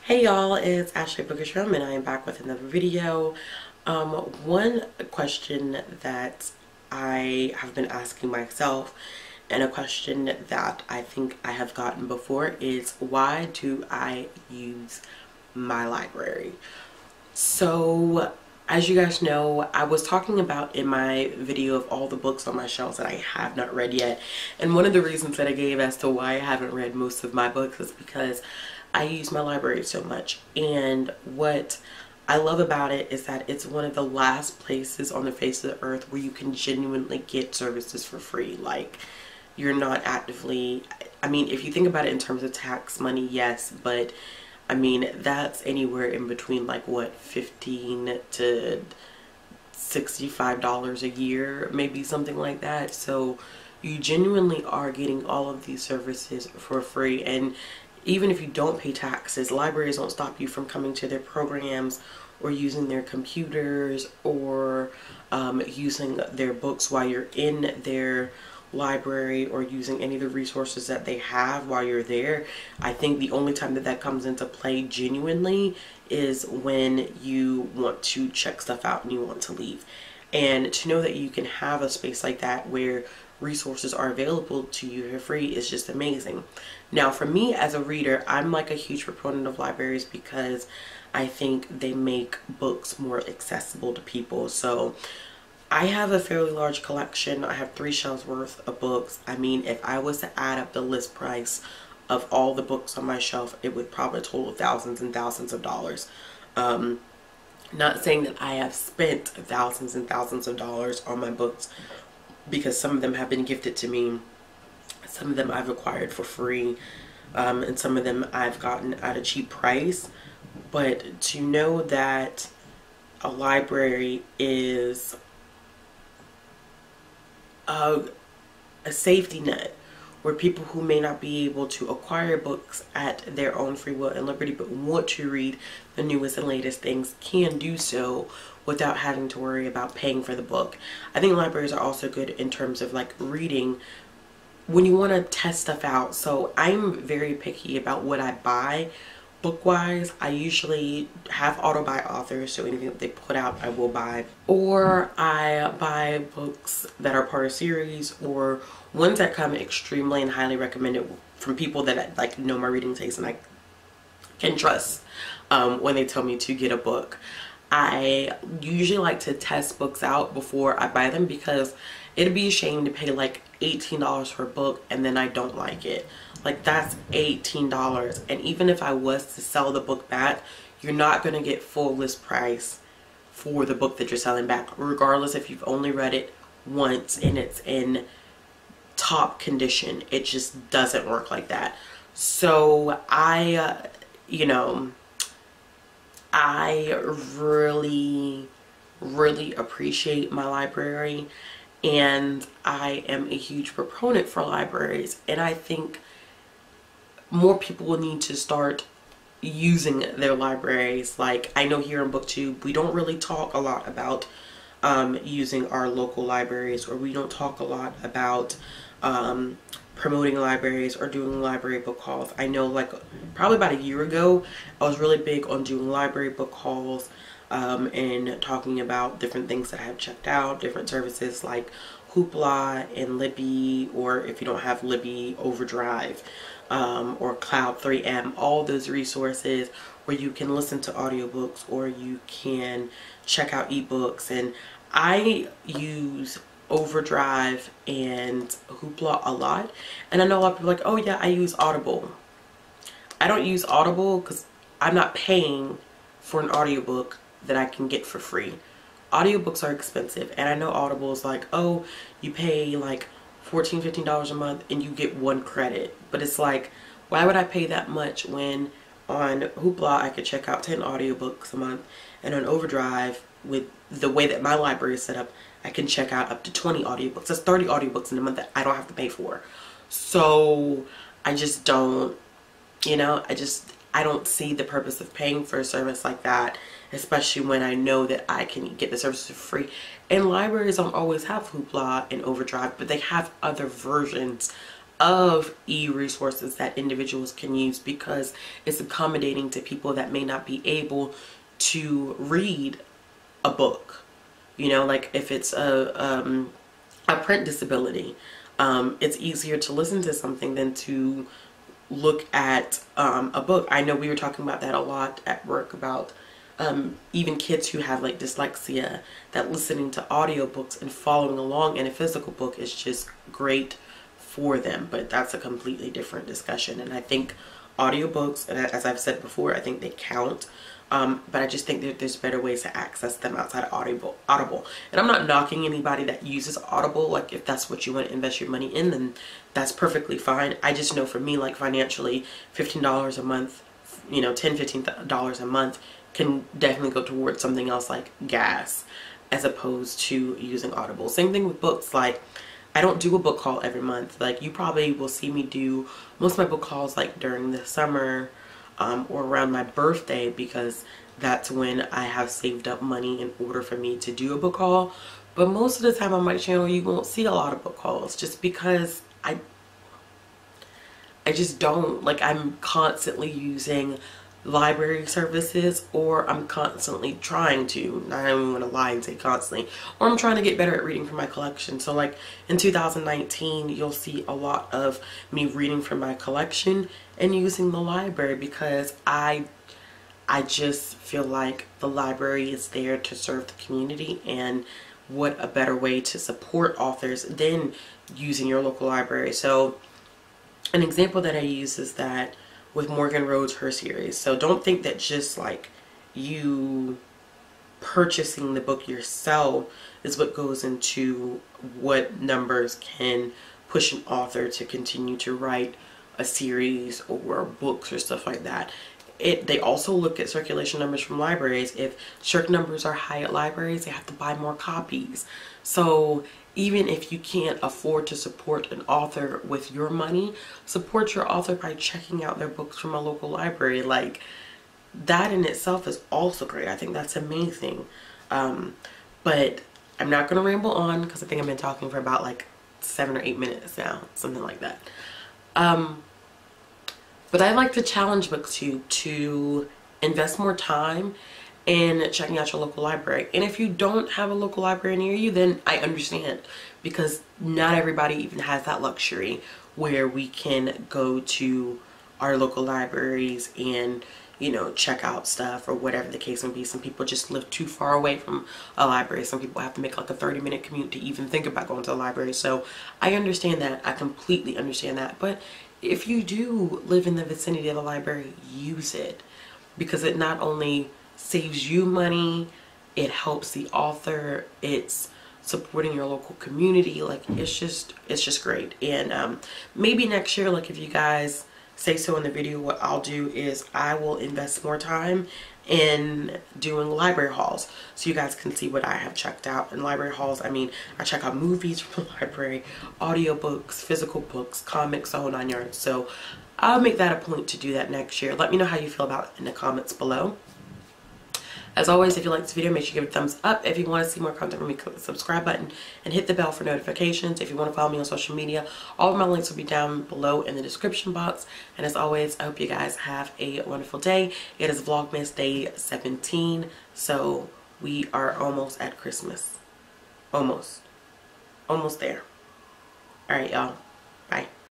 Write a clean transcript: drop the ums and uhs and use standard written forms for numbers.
Hey y'all, it's Ashley Bookisham and I am back with another video. One question that I have been asking myself and a question that I think I have gotten before is, why do I use my library? So as you guys know, I was talking about in my video of all the books on my shelves that I have not read yet, and one of the reasons that I gave as to why I haven't read most of my books is because I use my library so much. And what I love about it is that it's one of the last places on the face of the earth where you can genuinely get services for free. Like, you're not actively, I mean, if you think about it in terms of tax money, yes, but I mean, that's anywhere in between like what, $15 to $65 a year, maybe something like that. So you genuinely are getting all of these services for free. And even if you don't pay taxes, libraries don't stop you from coming to their programs or using their computers or using their books while you're in their library, or using any of the resources that they have while you're there. I think the only time that that comes into play genuinely is when you want to check stuff out and you want to leave. And to know that you can have a space like that where resources are available to you for free is just amazing. Now for me as a reader, I'm like a huge proponent of libraries because I think they make books more accessible to people. So I have a fairly large collection. I have 3 shelves worth of books. I mean, if I was to add up the list price of all the books on my shelf, it would probably total thousands and thousands of dollars. Not saying that I have spent thousands and thousands of dollars on my books, because some of them have been gifted to me. Some of them I've acquired for free, and some of them I've gotten at a cheap price. But to know that a library is a safety net where people who may not be able to acquire books at their own free will and liberty but want to read the newest and latest things can do so without having to worry about paying for the book. I think libraries are also good in terms of like reading when you want to test stuff out. So I'm very picky about what I buy. Book-wise, I usually have auto-buy authors, so anything that they put out I will buy. Or I buy books that are part of series, or ones that come extremely and highly recommended from people that like know my reading taste and I can trust when they tell me to get a book. I usually like to test books out before I buy them, because it'd be a shame to pay like $18 for a book and then I don't like it. Like, that's $18, and even if I was to sell the book back, you're not going to get full list price for the book that you're selling back, regardless if you've only read it once and it's in top condition. It just doesn't work like that. So I really appreciate my library, and I am a huge proponent for libraries, and I think more people will need to start using their libraries. Like, I know here in BookTube we don't really talk a lot about using our local libraries, or we don't talk a lot about promoting libraries or doing library book hauls. I know like probably about a year ago I was really big on doing library book hauls and talking about different things that I have checked out, different services like Hoopla and Libby, or if you don't have Libby, Overdrive, or Cloud 3M, all those resources where you can listen to audiobooks or you can check out ebooks. And I use Overdrive and Hoopla a lot, and I know a lot of people are like, oh yeah, I use Audible. I don't use Audible because I'm not paying for an audiobook that I can get for free. Audiobooks are expensive, and I know Audible is like, oh, you pay like $14, $15 a month and you get 1 credit. But it's like, why would I pay that much when on Hoopla I could check out 10 audiobooks a month, and on Overdrive, with the way that my library is set up, I can check out up to 20 audiobooks. That's 30 audiobooks in a month that I don't have to pay for. So I just don't, I don't see the purpose of paying for a service like that, especially when I know that I can get the service for free. And libraries don't always have Hoopla and Overdrive, but they have other versions of e-resources that individuals can use, because it's accommodating to people that may not be able to read a book. You know, like if it's a print disability, it's easier to listen to something than to look at a book. I know we were talking about that a lot at work, about even kids who have like dyslexia, that listening to audiobooks and following along in a physical book is just great for them. But that's a completely different discussion. And I think audiobooks, and as I've said before, I think they count. But I just think that there's better ways to access them outside of Audible. And I'm not knocking anybody that uses Audible. Like, if that's what you want to invest your money in, then that's perfectly fine. I just know for me, like financially, $15 a month, you know, $10, $15 a month can definitely go towards something else like gas, as opposed to using Audible. Same thing with books. Like, I don't do a book haul every month. Like, you probably will see me do most of my book hauls like during the summer, or around my birthday, because that's when I have saved up money in order for me to do a book haul. But most of the time on my channel, you won't see a lot of book hauls, just because I just don't. Like, I'm constantly using library services, or I'm constantly trying to, I don't even want to lie and say constantly, or I'm trying to get better at reading from my collection. So like in 2019, you'll see a lot of me reading from my collection and using the library, because I just feel like the library is there to serve the community, and what a better way to support authors than using your local library. So an example that I use is that with Morgan Rhodes, her series. So don't think that just like you purchasing the book yourself is what goes into what numbers can push an author to continue to write a series or books or stuff like that. They also look at circulation numbers from libraries. If circ numbers are high at libraries, they have to buy more copies. So even if you can't afford to support an author with your money, support your author by checking out their books from a local library. Like, that in itself is also great. I think that's amazing. But I'm not going to ramble on, because I think I've been talking for about like 7 or 8 minutes now, something like that. But I like to challenge BookTube to invest more time in checking out your local library. And if you don't have a local library near you, then I understand, because not everybody even has that luxury where we can go to our local libraries and, you know, check out stuff or whatever the case may be. Some people just live too far away from a library. Some people have to make like a 30-minute commute to even think about going to a library. So I understand that. I completely understand that. But if you do live in the vicinity of a library, use it, because it not only saves you money, it helps the author, it's supporting your local community. Like, it's just great. And maybe next year, like if you guys say so in the video, what I'll do is I will invest more time in doing library hauls, so you guys can see what I have checked out in library hauls. I mean, I check out movies from the library, audiobooks, physical books, comics, the whole 9 yards. So I'll make that a point to do that next year. Let me know how you feel about it in the comments below. As always, if you like this video, make sure you give it a thumbs up. If you want to see more content from me, click the subscribe button and hit the bell for notifications. If you want to follow me on social media, all of my links will be down below in the description box. And as always, I hope you guys have a wonderful day. It is Vlogmas Day 17, so we are almost at Christmas. Almost there. All right, y'all.